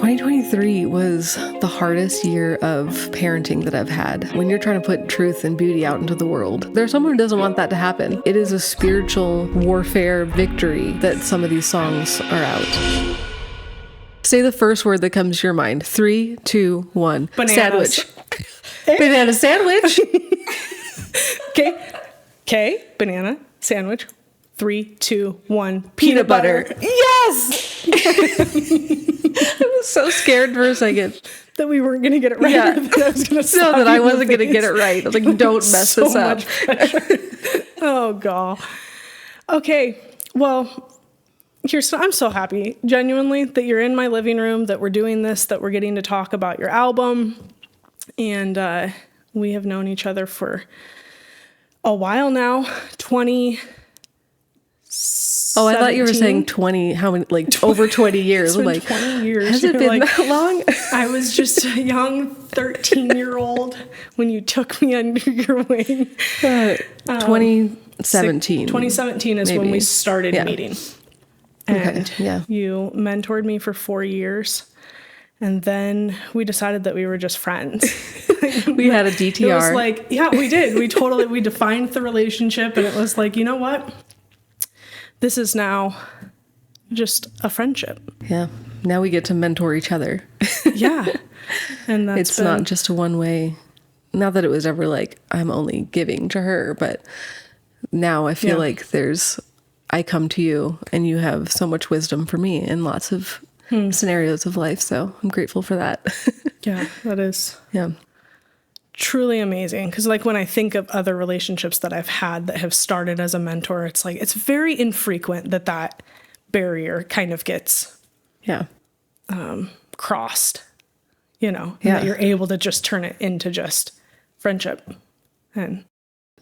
2023 was the hardest year of parenting that I've had. When you're trying to put truth and beauty out into the world, there's someone who doesn't want that to happen. It is a spiritual warfare victory that some of these songs are out. Say the first word that comes to your mind. 3, 2, 1. Bananas. Sandwich. Banana sandwich. Okay. Banana sandwich. 3, 2, 1. Peanut butter. Yes! I was so scared for a second. That we weren't going to get it right. Yeah. That I wasn't going to get it right. I was like, don't mess this up. Oh, God. Okay. Well, I'm so happy, genuinely, that you're in my living room, that we're doing this, that we're getting to talk about your album. And we have known each other for a while now. 20. Oh, I thought you were saying 20, how many, like over 20 years. It's been like 20 years. Has it been that long? I was just a young 13-year-old when you took me under your wing. 2017. 2017 is maybe. when we started meeting. And you mentored me for 4 years. And then we decided that we were just friends. We had a DTR. It was like, yeah, we did. We defined the relationship, and it was like, you know what? This is now just a friendship. Yeah. Now we get to mentor each other. Yeah. And it's not just a one way. Not that it was ever like, I'm only giving to her, but now I feel like I come to you and you have so much wisdom for me in lots of scenarios of life. So I'm grateful for that. Yeah, that is. Yeah. Truly amazing. Because like when I think of other relationships that I've had that have started as a mentor, it's like, it's very infrequent that barrier kind of gets crossed, and that you're able to just turn it into just friendship. And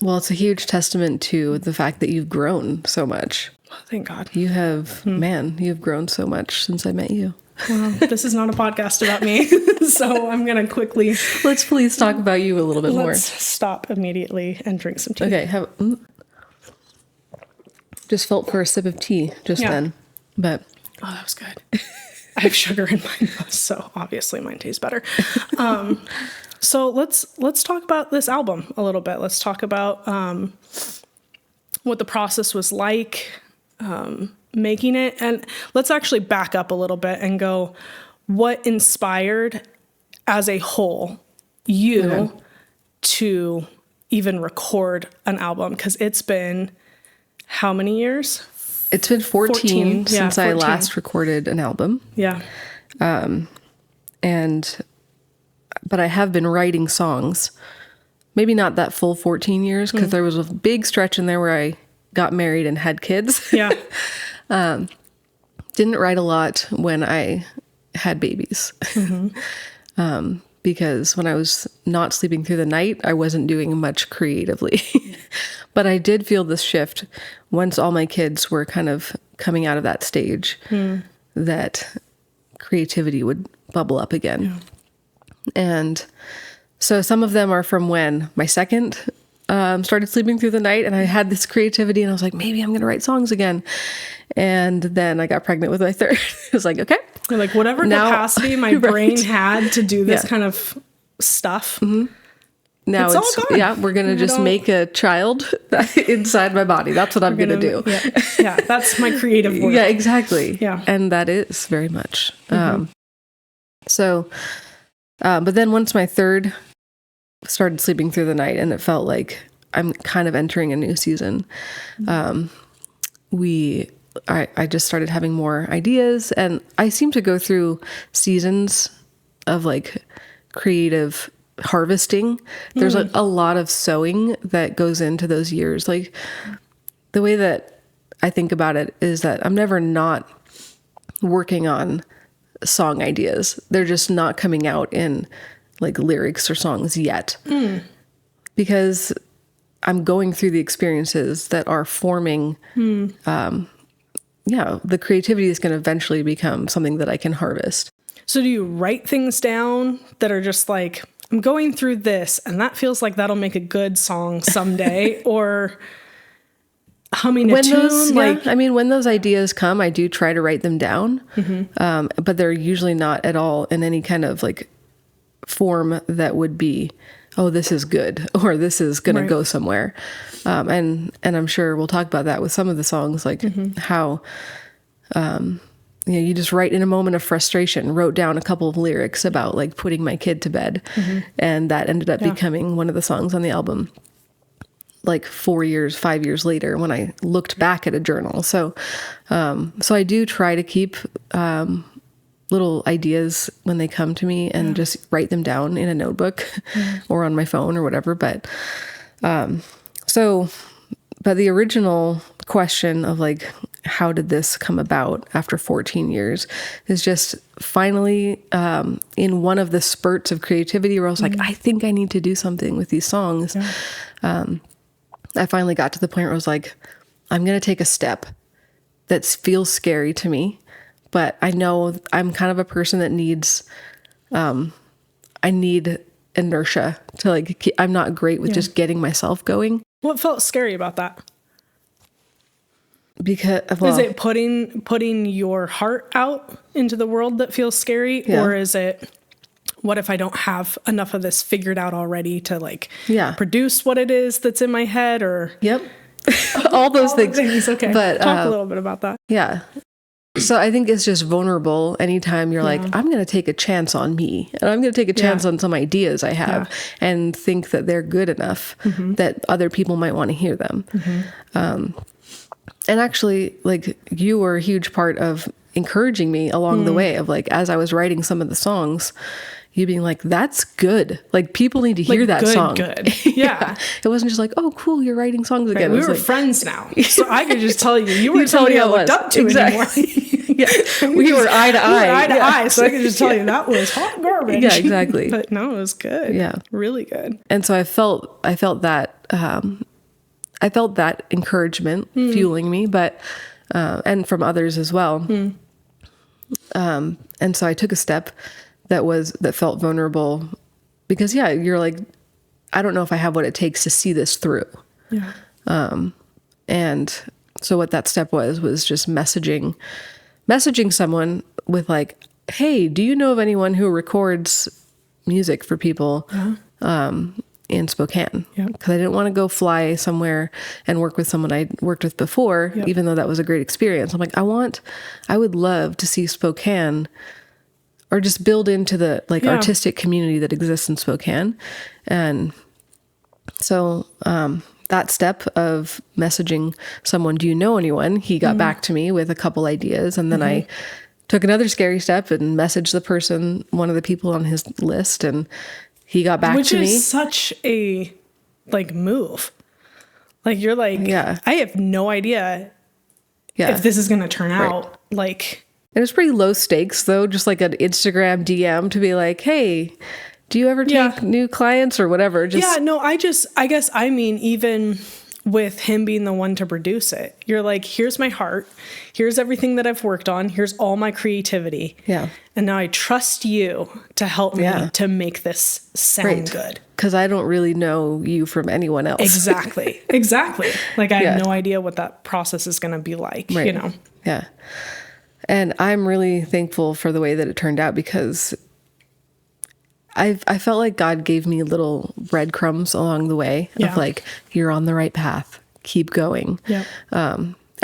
well, it's a huge testament to the fact that you've grown so much. Thank God. You have, you've grown so much since I met you. Well, this is not a podcast about me, so I'm going to quickly... Let's please talk about you a little bit more. Let's stop immediately and drink some tea. Okay. Just felt for a sip of tea then. But oh, that was good. I have sugar in mine, so obviously mine tastes better. So let's talk about this album a little bit. Let's talk about what the process was like, making it. And let's actually back up a little bit and go, what inspired as a whole you to even record an album? Because it's been how many years? It's been 14 since 14. I last recorded an album. Yeah. But I have been writing songs, maybe not that full 14 years, because there was a big stretch in there where I got married and had kids. Yeah. Didn't write a lot when I had babies. Because when I was not sleeping through the night, I wasn't doing much creatively. But I did feel this shift once all my kids were kind of coming out of that stage, that creativity would bubble up again. Yeah. And so some of them are from when my second started sleeping through the night, and I had this creativity, and I was like, maybe I'm going to write songs again. And then I got pregnant with my third. I was like, okay. You're like, whatever capacity my brain had to do this kind of stuff. Now it's all gone. We're going to just make a child inside my body. That's what I'm going to do. Yeah, that's my creative work. Yeah, exactly. Yeah. And that is very much. But then once my third started sleeping through the night, and it felt like I'm kind of entering a new season, I just started having more ideas, and I seem to go through seasons of like creative harvesting. There's a lot of sowing that goes into those years. Like the way that I think about it is that I'm never not working on song ideas. They're just not coming out in like lyrics or songs yet. Because I'm going through the experiences that are forming, the creativity is going to eventually become something that I can harvest. So do you write things down that are just like, I'm going through this and that feels like that'll make a good song someday? Or humming a when tune. those, I mean, when those ideas come, I do try to write them down, but they're usually not at all in any kind of like form that would be, oh, this is good, or this is going to go somewhere. And I'm sure we'll talk about that with some of the songs, like how, you just write in a moment of frustration, wrote down a couple of lyrics about like putting my kid to bed. And that ended up becoming one of the songs on the album, like 5 years later when I looked back at a journal. So I do try to keep little ideas when they come to me and just write them down in a notebook or on my phone or whatever. But but the original question of like, how did this come about after 14 years is just finally in one of the spurts of creativity where I was like, I think I need to do something with these songs. I finally got to the point where I was like, I'm going to take a step that feels scary to me, but I know I'm kind of a person that needs, I need inertia to like, I'm not great with just getting myself going. What felt scary about that? Because is it putting your heart out into the world that feels scary, or is it, what if I don't have enough of this figured out already to like produce what it is that's in my head, or all those things. Okay, but talk a little bit about that. Yeah. So I think it's just vulnerable anytime you're like, I'm going to take a chance on me, and I'm going to take a chance on some ideas I have and think that they're good enough that other people might want to hear them. And actually, like, you were a huge part of encouraging me along the way of like, as I was writing some of the songs, you being like, that's good. Like, people need to hear that song. Good. Yeah. It wasn't just like, oh, cool, you're writing songs again. We were friends now. So I could just tell you weren't somebody I looked up to anymore. We were eye to eye. So I could just tell you that was hot garbage. Yeah, exactly. But no, it was good. Yeah. Really good. And so I felt that, I felt that encouragement fueling me, but, and from others as well. And so I took a step that felt vulnerable because you're like, I don't know if I have what it takes to see this through. Yeah. And so what that step was just messaging someone with like, hey, do you know of anyone who records music for people? In Spokane, because I didn't want to go fly somewhere and work with someone I'd worked with before, even though that was a great experience. I'm like, I would love to see Spokane, or just build into the like artistic community that exists in Spokane. And so that step of messaging someone, do you know anyone? He got back to me with a couple ideas, and then I took another scary step and messaged the person, one of the people on his list, and he got back to me. Which is such a like move. Like, you're like, I have no idea if this is going to turn out like. And it's pretty low stakes though. Just like an Instagram DM to be like, hey, do you ever take new clients or whatever? I guess, I mean, even with him being the one to produce it, you're like, here's my heart. Here's everything that I've worked on. Here's all my creativity. Yeah. And now I trust you to help me to make this sound good. Because I don't really know you from anyone else. Exactly. Like, I have no idea what that process is going to be like, you know? Yeah. And I'm really thankful for the way that it turned out, because I felt like God gave me little breadcrumbs along the way of like, you're on the right path, keep going. Yeah.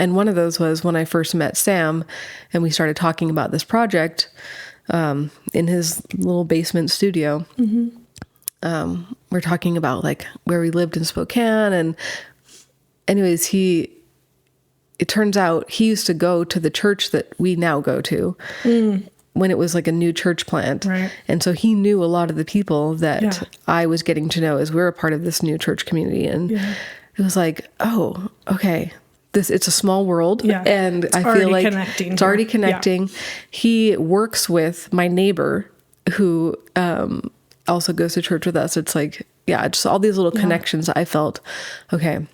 And one of those was when I first met Sam and we started talking about this project in his little basement studio. We're talking about like where we lived in Spokane. And anyways, it turns out he used to go to the church that we now go to when it was like a new church plant. Right. And so he knew a lot of the people that I was getting to know as we're a part of this new church community. And it was like, oh, okay, it's a small world. Yeah. And I feel like it's already connecting. Yeah. He works with my neighbor who also goes to church with us. It's like, just all these little connections. I felt, okay,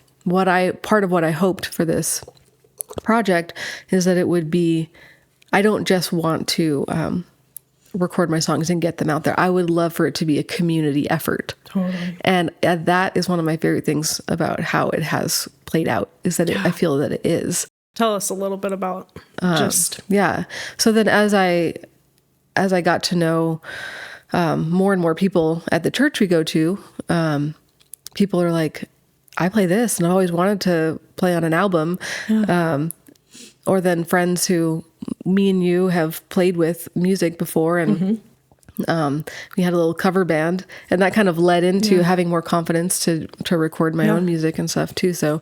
part of what I hoped for this project is that it would be, I don't just want to record my songs and get them out there. I would love for it to be a community effort. Totally. And that is one of my favorite things about how it has played out, is that I feel that it is. Tell us a little bit about Yeah. So then as I got to know more and more people at the church we go to, people are like, I play this and I've always wanted to play on an album. Yeah. Or then friends who me and you have played with music before, and we had a little cover band, and that kind of led into having more confidence to record my own music and stuff too. So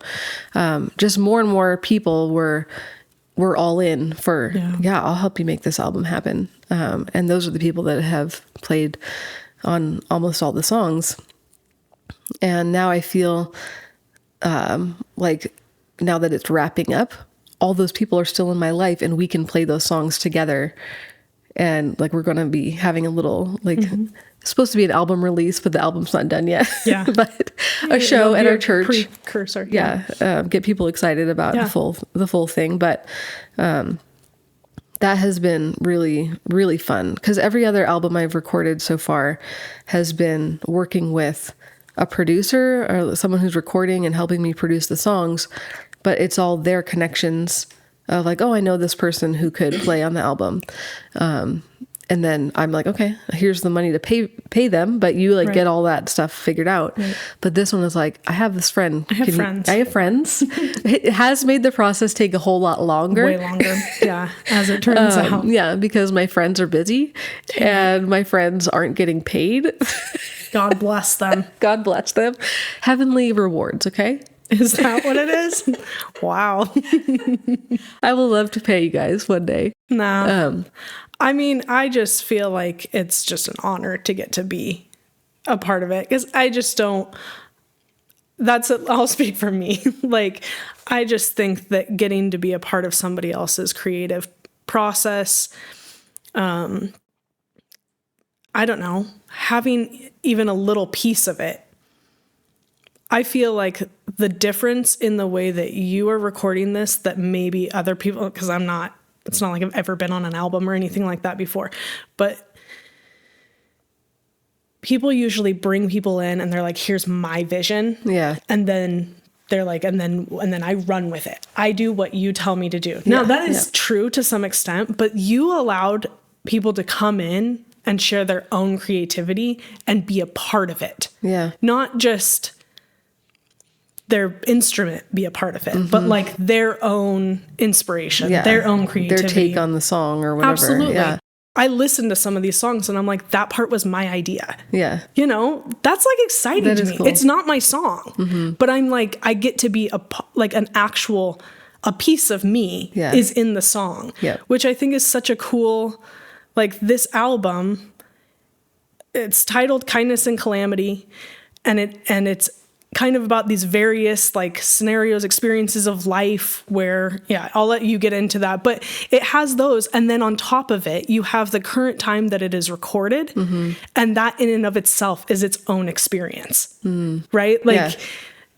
just more and more people were all in for, I'll help you make this album happen. And those are the people that have played on almost all the songs. And now I feel like now that it's wrapping up, all those people are still in my life and we can play those songs together. And like, we're going to be having a little, like, it's supposed to be an album release, but the album's not done yet. Yeah. But a show at our church. Precursor. Get people excited about the full thing. But that has been really, really fun, because every other album I've recorded so far has been working with a producer or someone who's recording and helping me produce the songs. But it's all their connections of like, oh, I know this person who could play on the album. And then I'm like, okay, here's the money to pay them, but you like get all that stuff figured out. Right. But this one is like, I have this friend. I have friends. It has made the process take a whole lot longer. Way longer. Yeah. As it turns out. Yeah. Because my friends are busy and my friends aren't getting paid. God bless them. God bless them. Heavenly rewards. Okay. Is that what it is? Wow. I will love to pay you guys one day. No. I mean, I just feel like it's just an honor to get to be a part of it, because I just don't, I'll speak for me. Like, I just think that getting to be a part of somebody else's creative process, I don't know, having even a little piece of it, I feel like the difference in the way that you are recording this, that maybe other people, because it's not like I've ever been on an album or anything like that before, but people usually bring people in and they're like, here's my vision. Yeah. And then they're like, and then I run with it. I do what you tell me to do. Now that is true to some extent, but you allowed people to come in and share their own creativity and be a part of it. Yeah. Not just their instrument be a part of it, but like their own inspiration, their own creativity. Their take on the song or whatever. Absolutely. Yeah. I listen to some of these songs and I'm like, that part was my idea. Yeah. You know, that's like exciting to me. Cool. It's not my song, but I'm like, I get to be a piece of me is in the song, which I think is such a cool, like this album, it's titled Kindness and Calamity, and it's kind of about these various like scenarios, experiences of life where, I'll let you get into that, but it has those. And then on top of it, you have the current time that it is recorded. And that in and of itself is its own experience, right? Like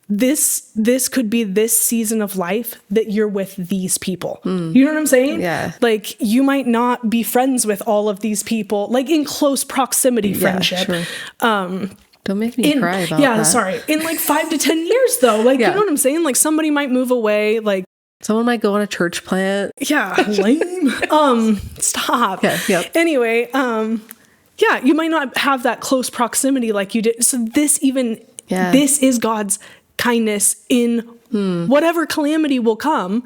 this could be this season of life that you're with these people. You know what I'm saying? Yeah. Like you might not be friends with all of these people, like in close proximity friendship. Sure. Don't make me cry about that. Yeah, sorry. In like 5 to 10 years though, like, you know what I'm saying? Like somebody might move away, like someone might go on a church plant. Yeah, lame. Stop. Yeah, Anyway, you might not have that close proximity like you did. So this is God's kindness in whatever calamity will come.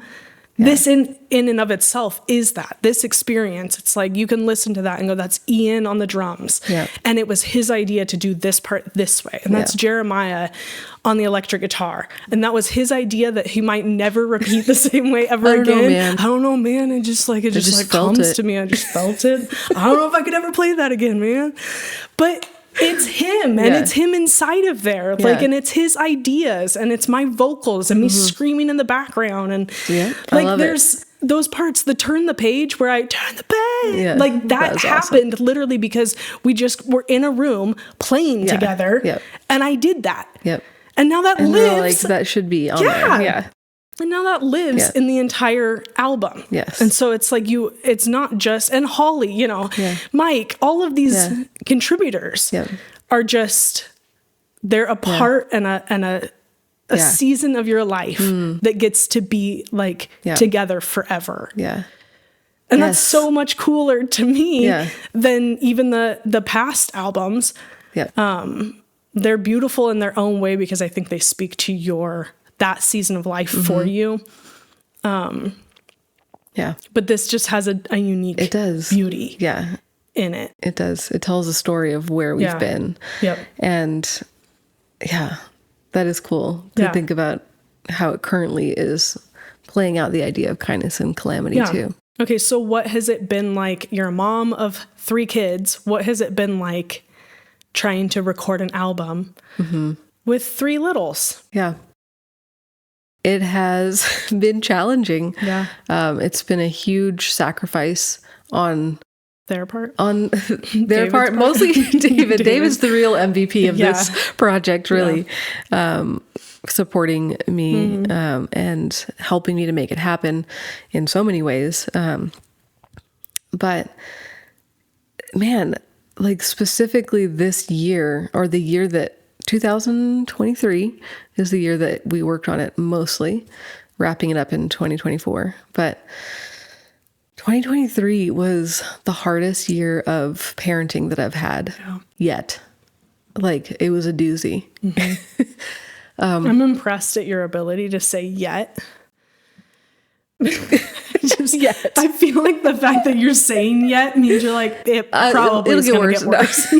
This in and of itself is this experience. It's like you can listen to that and go, that's Ian on the drums. Yeah. And it was his idea to do this part this way. And that's Jeremiah on the electric guitar. And that was his idea that he might never repeat the same way ever again. I don't know, man. It just comes to me. I just felt it. I don't know if I could ever play that again, man. But it's him, and it's him inside of there, like, and it's his ideas, and it's my vocals, and me screaming in the background, and like there's those parts, the turn the page where I turn the page, like that happened awesome. Literally because we just were in a room playing together, and I did that, and now that lives. Like that should be on there, And now that lives in the entire album. Yes. And so it's like it's not just, and Holly, Mike, all of these contributors are just they're a part and a season of your life that gets to be like together forever. Yeah. And that's so much cooler to me than even the past albums. Yeah. They're beautiful in their own way because I think they speak to that season of life for you. Yeah. But this just has a unique beauty in it. It does. It tells a story of where we've been. Yep. And that is cool to think about how it currently is playing out the idea of kindness and calamity too. Okay, so what has it been like? You're a mom of 3 kids. What has it been like trying to record an album with 3 littles? Yeah. It has been challenging. Yeah. It's been a huge sacrifice on their part. On their part, mostly David. David's the real MVP of this project, really. Supporting me and helping me to make it happen in so many ways. But man, like specifically this year, or the year that 2023 is the year that we worked on it mostly, wrapping it up in 2024. But 2023 was the hardest year of parenting that I've had yet. Like, it was a doozy. I'm impressed at your ability to say yet. Yet. I feel like the fact that you're saying yet means you're like, it probably is going to get worse.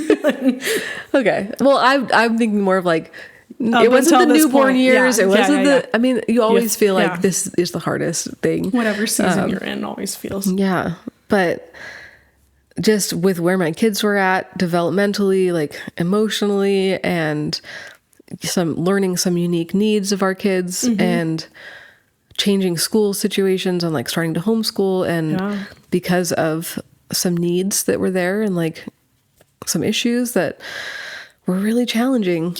Okay. Well, I'm thinking more of like, it wasn't the newborn years. Yeah. It wasn't I mean, you always feel like this is the hardest thing. Whatever season you're in always feels. Yeah. But just with where my kids were at developmentally, like emotionally, and learning some unique needs of our kids and changing school situations and like starting to homeschool. And because of some needs that were there and like some issues that were really challenging.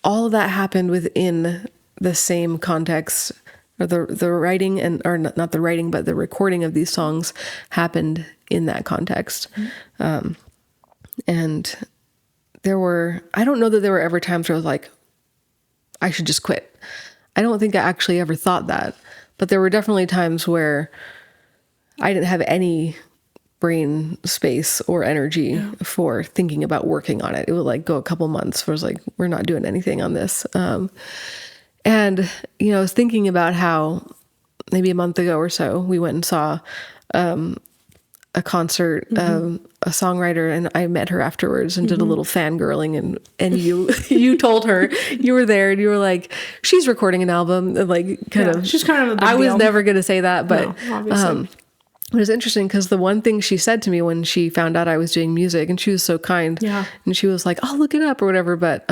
All of that happened within the same context, or the writing or not the writing, but the recording of these songs happened in that context. And I don't know that there were ever times where I was like, I should just quit. I don't think I actually ever thought that, but there were definitely times where I didn't have any brain space or energy for thinking about working on it. It would like go a couple months where I was like, we're not doing anything on this. And, I was thinking about how maybe a month ago or so, we went and saw a concert of a songwriter, and I met her afterwards and did a little fangirling, and you told her, you were there and you were like, she's recording an album, and like she's kind of a big I was deal. never going to say that, but no, obviously. It was interesting because the one thing she said to me when she found out I was doing music, and she was so kind, and she was like, "I'll look it up" or whatever, but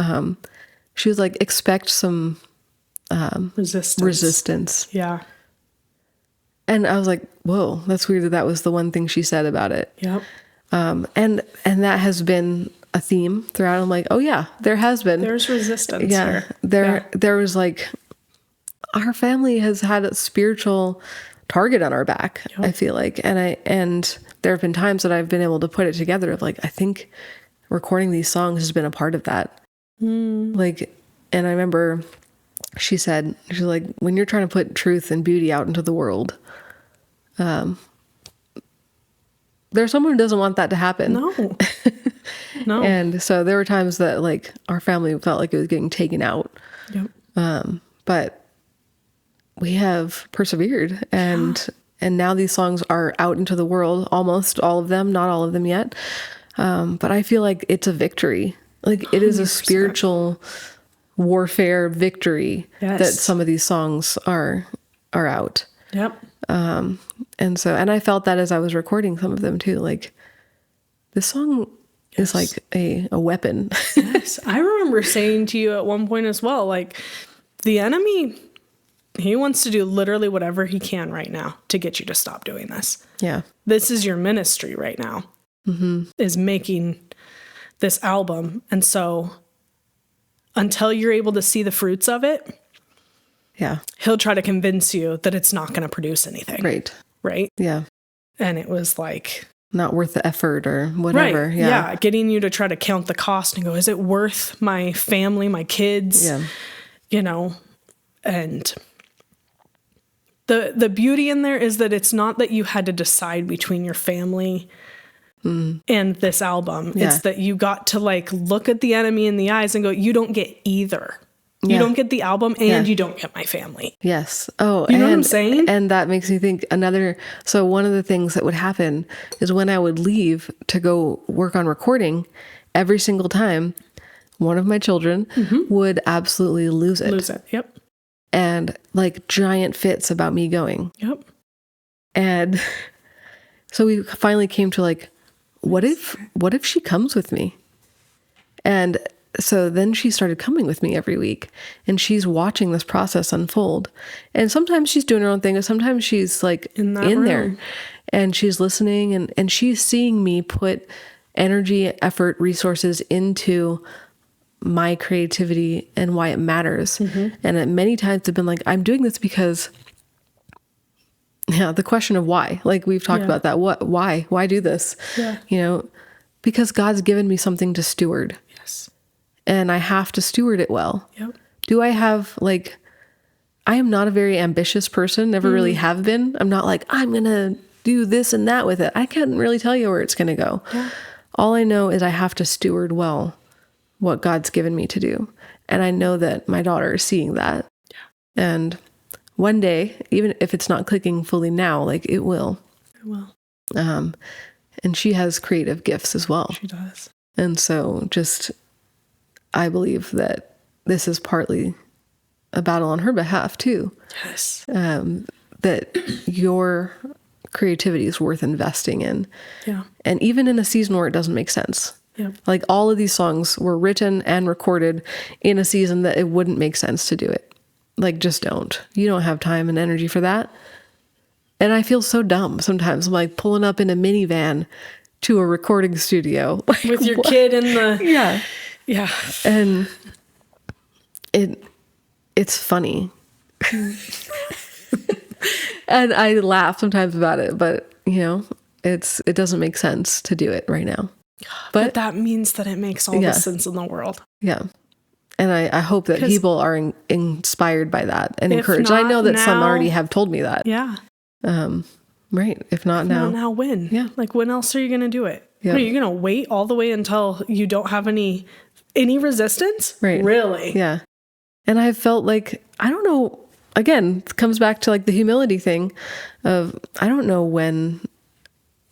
she was like, expect some resistance. Yeah. And I was like, whoa, that's weird that was the one thing she said about it. Yep. And that has been a theme throughout. I'm like, oh yeah, there has been. There's resistance. Yeah. There was like, our family has had a spiritual target on our back, I feel like. And there have been times that I've been able to put it together of like, I think recording these songs has been a part of that. Like, and I remember she's like, when you're trying to put truth and beauty out into the world, there's someone who doesn't want that to happen. No. No. And so there were times that like our family felt like it was getting taken out. Yep. But we have persevered, and now these songs are out into the world, almost all of them, not all of them yet. But I feel like it's a victory. Like it is a 100%. Spiritual warfare victory that some of these songs are out. Yep. And I felt that as I was recording some of them too. Like, this song is like a weapon. Yes. I remember saying to you at one point as well, like, the enemy, he wants to do literally whatever he can right now to get you to stop doing this. Yeah. This is your ministry right now, is making this album. And so until you're able to see the fruits of it, he'll try to convince you that it's not going to produce anything. Right. Right. Yeah. And it was like, not worth the effort or whatever. Right. Yeah. Getting you to try to count the cost and go, is it worth my family, my kids? Yeah. You know, and the beauty in there is that it's not that you had to decide between your family and this album. Yeah. It's that you got to like look at the enemy in the eyes and go, you don't get either. You Yeah. don't get the album and Yeah. you don't get my family. Yes. Oh, You know what I'm saying? And that makes me think so one of the things that would happen is when I would leave to go work on recording, every single time, one of my children would absolutely lose it. Lose it. Yep. And like giant fits about me going. Yep. And so we finally came to like, what if she comes with me? And so then she started coming with me every week, and she's watching this process unfold. And sometimes she's doing her own thing, and sometimes she's like in there room. and she's listening, and she's seeing me put energy, effort, resources into my creativity and why it matters. And at many times have been like, I'm doing this because, the question of why, like we've talked about that. Why do this? Yeah. Because God's given me something to steward. Yes. And I have to steward it well. Yep. Do I have I am not a very ambitious person, never really have been. I'm not like, I'm going to do this and that with it. I can't really tell you where it's going to go. Yeah. All I know is I have to steward well what God's given me to do. And I know that my daughter is seeing that. Yeah. And one day, even if it's not clicking fully now, like it will. It will. And she has creative gifts as well. She does. And so I believe that this is partly a battle on her behalf too. Yes. That your creativity is worth investing in. Yeah. And even in a season where it doesn't make sense. Yeah. Like all of these songs were written and recorded in a season that it wouldn't make sense to do it. Like just don't. You don't have time and energy for that. And I feel so dumb sometimes. I'm like pulling up in a minivan to a recording studio. Like, With your what? kid in the... Yeah. Yeah. And it's funny. And I laugh sometimes about it, but it doesn't make sense to do it right now. But that means that it makes all the sense in the world. Yeah. And I hope that people are inspired by that and encouraged. I know that some already have told me that. Yeah. Right. If not now. Now when? Yeah. Like when else are you going to do it? Yeah. Are you going to wait all the way until you don't have any resistance? Right. Really? Yeah. And I felt like, I don't know, again, it comes back to like the humility thing of, I don't know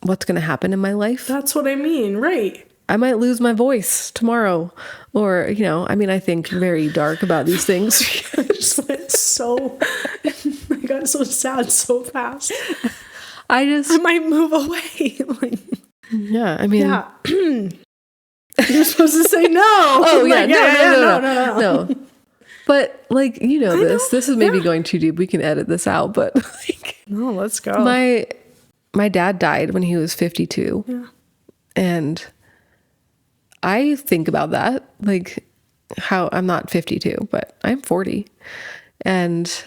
what's going to happen in my life. That's what I mean. Right. I might lose my voice tomorrow, or, I think very dark about these things. I just went I got so sad so fast. I might move away. Yeah. You're supposed to say no. Oh yeah. No. But this is maybe going too deep. We can edit this out, but no, let's go. My dad died when he was 52. Yeah. And I think about that, like how I'm not 52, but I'm 40. And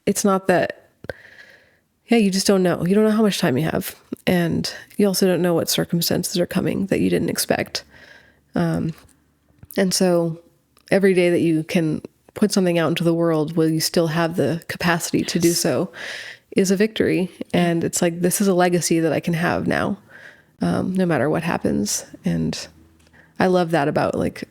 it's not that, you just don't know. You don't know how much time you have. And you also don't know what circumstances are coming that you didn't expect. And so every day that you can put something out into the world, will you still have the capacity to do so, is a victory. And it's like, this is a legacy that I can have now. No matter what happens. And I love that about like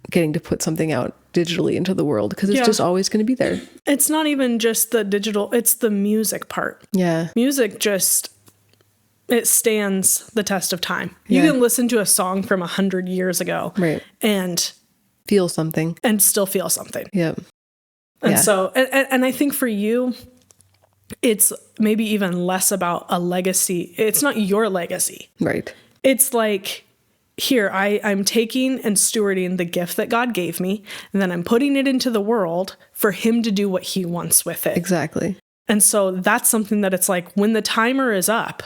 getting to put something out digitally into the world, because it's just always going to be there. It's not even just the digital, it's the music part. Yeah. Music it stands the test of time. You can listen to a song from 100 years ago. Right. And feel something. And still feel something. Yep. And so, and I think for you, it's maybe even less about a legacy. It's not your legacy. Right. It's like, here, I'm taking and stewarding the gift that God gave me, and then I'm putting it into the world for him to do what he wants with it. Exactly. And so that's something that it's like, when the timer is up,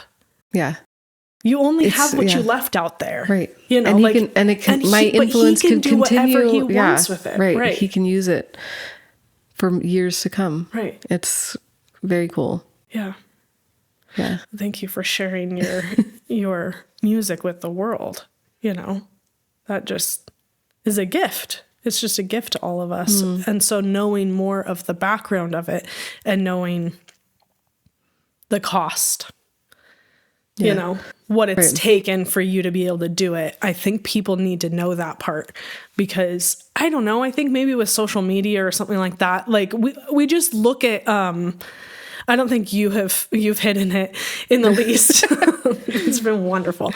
you only have what you left out there. Right. And my influence can do continue. whatever he wants with it. Right. He can use it for years to come. Right. It's very cool. Yeah. Yeah. Thank you for sharing your music with the world. That just is a gift. It's just a gift to all of us. And so knowing more of the background of it and knowing the cost, what it's taken for you to be able to do it. I think people need to know that part, because I don't know, I think maybe with social media or something like that, like we just look at, I don't think you've hidden it in the least. It's been wonderful.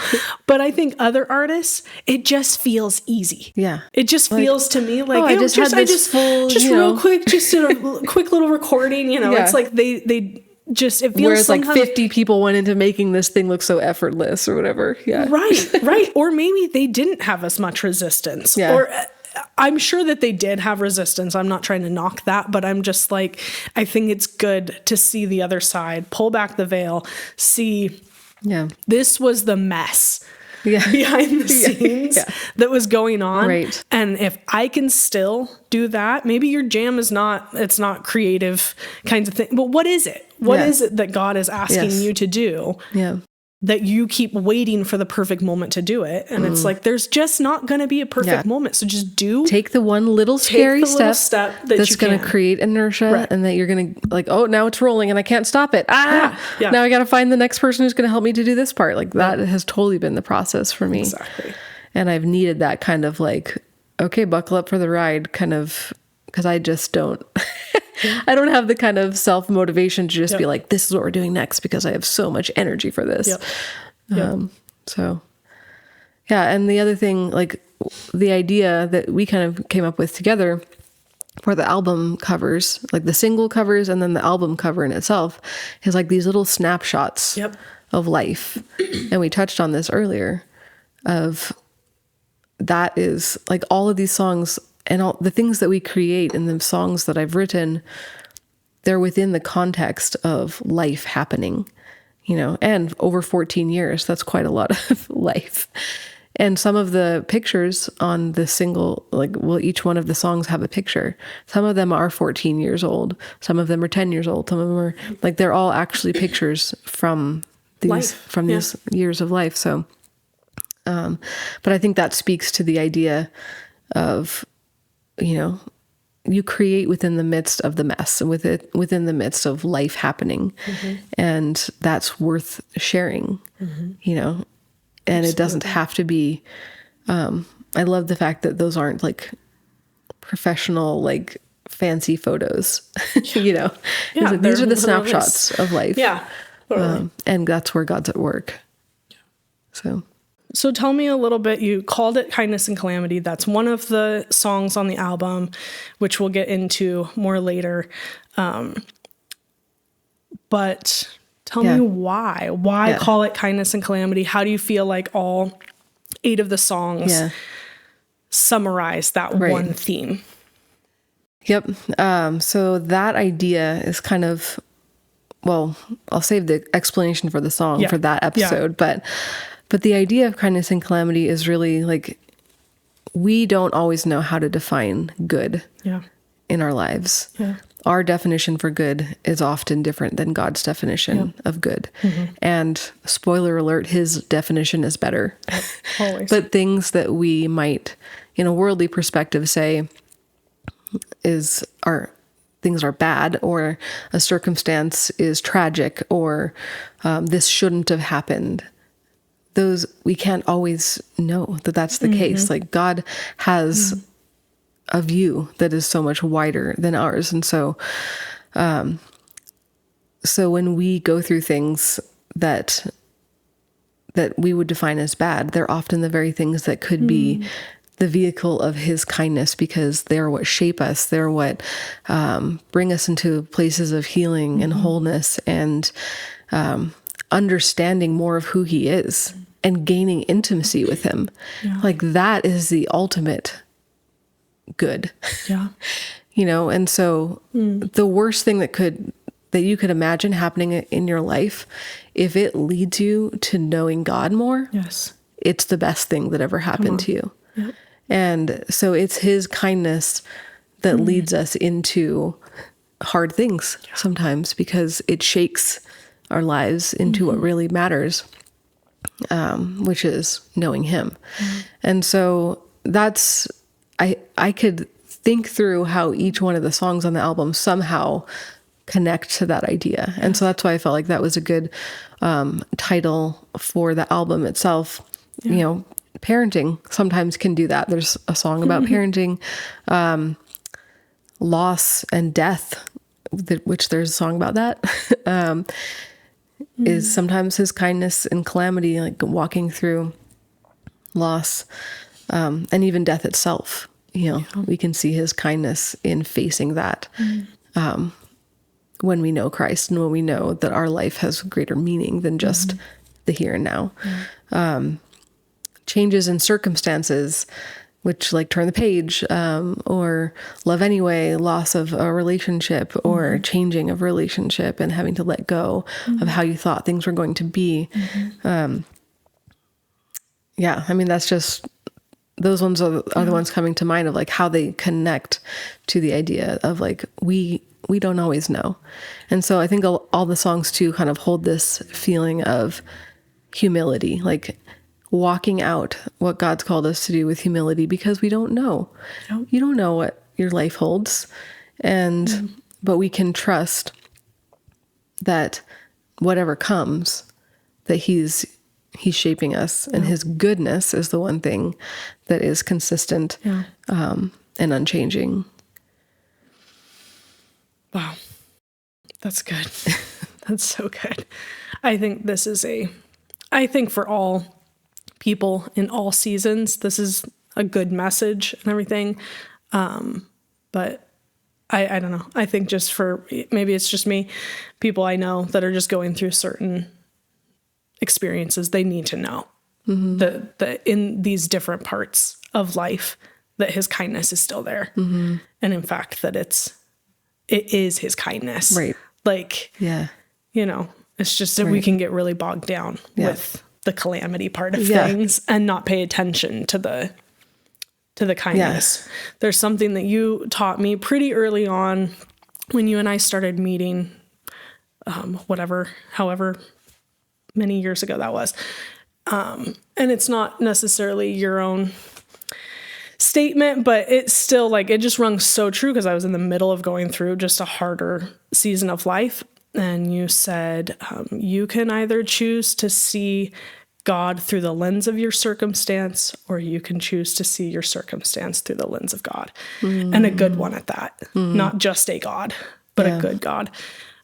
But I think other artists, it just feels easy. Yeah. It just feels to me like, I just real quick, just did a quick little recording, it's like they just, it feels whereas like 50 people went into making this thing look so effortless or whatever. Yeah. Right. Or maybe they didn't have as much resistance. Yeah. Or I'm sure that they did have resistance. I'm not trying to knock that, but I'm just like, I think it's good to see the other side, pull back the veil, see, this was the mess behind the scenes that was going on. Right. And if I can still do that, maybe your jam is it's not creative kinds of thing, but what is it? What is it that God is asking you to do? Yeah. That you keep waiting for the perfect moment to do it. And it's like, there's just not going to be a perfect moment. So just take the one little scary step that's going to create inertia, and that you're going to like, oh, now it's rolling and I can't stop it. Now I got to find the next person who's going to help me to do this part. Like that has totally been the process for me. Exactly. And I've needed that kind of like, okay, buckle up for the ride kind of, because I just don't, I don't have the kind of self-motivation to just be like, this is what we're doing next, because I have so much energy for this. So, yeah. And the other thing, like the idea that we kind of came up with together for the album covers, like the single covers and then the album cover in itself, is like these little snapshots of life. And we touched on this earlier, of that is like all of these songs and all the things that we create in the songs that I've written, they're within the context of life happening, and over 14 years, that's quite a lot of life. And some of the pictures on the single, each one of the songs have a picture. Some of them are 14 years old. Some of them are 10 years old. Some of them are they're all actually pictures from these years of life. So, but I think that speaks to the idea of, you create within the midst of the mess and within the midst of life happening. And that's worth sharing, and Absolutely. It doesn't have to be, I love the fact that those aren't like professional, like fancy photos, these are the snapshots of life. Yeah. Totally. And that's where God's at work. So tell me a little bit, you called it Kindness and Calamity. That's one of the songs on the album, which we'll get into more later. But tell me why. Why call it Kindness and Calamity? How do you feel like all 8 of the songs summarize that one theme? Yep. So that idea is kind of, well, I'll save the explanation for the song for that episode, but the idea of kindness and calamity is really like, we don't always know how to define good in our lives. Our definition for good is often different than God's definition of good. And spoiler alert, his definition is better. Always. But things that we might, in a worldly perspective, say things are bad, or a circumstance is tragic, or this shouldn't have happened. Those, we can't always know that that's the case. Like God has a view that is so much wider than ours. And so, so when we go through things that we would define as bad, they're often the very things that could be the vehicle of his kindness, because they're what shape us. They're what bring us into places of healing and wholeness, and understanding more of who he is and gaining intimacy with him. Like that is the ultimate good. And so the worst thing that you could imagine happening in your life, if it leads you to knowing God more, it's the best thing that ever happened to you. And so it's his kindness that leads us into hard things sometimes, because it shakes our lives into what really matters, which is knowing him. And so that's, I could think through how each one of the songs on the album somehow connect to that idea. And so that's why I felt like that was a good title for the album itself. You know, parenting sometimes can do that. There's a song about parenting, loss and death, which there's a song about that, is sometimes his kindness and calamity, like walking through loss, and even death itself. You know, we can see his kindness in facing that, when we know Christ and when we know that our life has greater meaning than just the here and now. Changes in circumstances, which like turn the page, or love anyway, loss of a relationship, or changing of relationship and having to let go of how you thought things were going to be. Yeah, I mean, that's just, those ones are the ones coming to mind of like how they connect to the idea of like, we don't always know. And so I think all the songs too kind of hold this feeling of humility, like walking out what God's called us to do with humility, because we don't know. You don't know what your life holds. And, but we can trust that whatever comes, that he's shaping us, and his goodness is the one thing that is consistent, and unchanging. Wow. That's good. That's so good. I think for all people in all seasons, this is a good message and everything. But I don't know. I think just for, maybe it's just me, people I know that are just going through certain experiences, they need to know that in these different parts of life, that his kindness is still there. And in fact, that it is his kindness. Right. Like, you know, it's just that we can get really bogged down with the calamity part of things and not pay attention to the kindness. There's something that you taught me pretty early on when you and I started meeting, however many years ago that was. And it's not necessarily your own statement, but it's still like, it just rung so true because I was in the middle of going through just a harder season of life. And you said, you can either choose to see God through the lens of your circumstance, or you can choose to see your circumstance through the lens of God. And a good one at that. Not just a God, but a good God.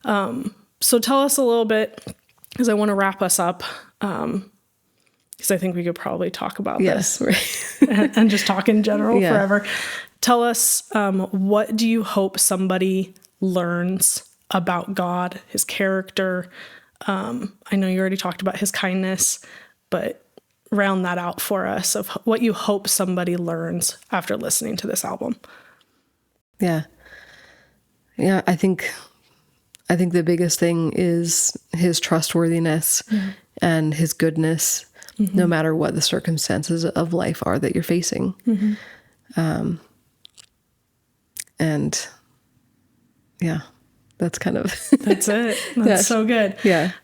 So tell us a little bit, because I want to wrap us up, because I think we could probably talk about this and just talk in general forever. Tell us, what do you hope somebody learns about God, his character? I know you already talked about his kindness, but round that out for us of what you hope somebody learns after listening to this album. Yeah, I think the biggest thing is his trustworthiness and his goodness, no matter what the circumstances of life are that you're facing. And that's kind of that's it. That's so good.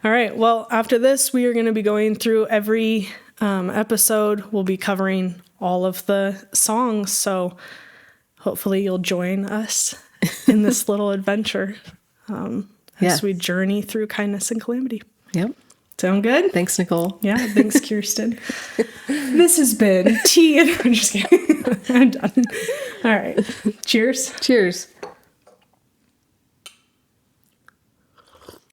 All right. Well, after this, we are going to be going through every episode. We'll be covering all of the songs. So hopefully you'll join us in this little adventure as we journey through kindness and calamity. Yep. Sound good? Thanks, Nicole. Yeah. Thanks, Kirsten. This has been Tea. I'm just kidding. I'm done. All right. Cheers. Cheers.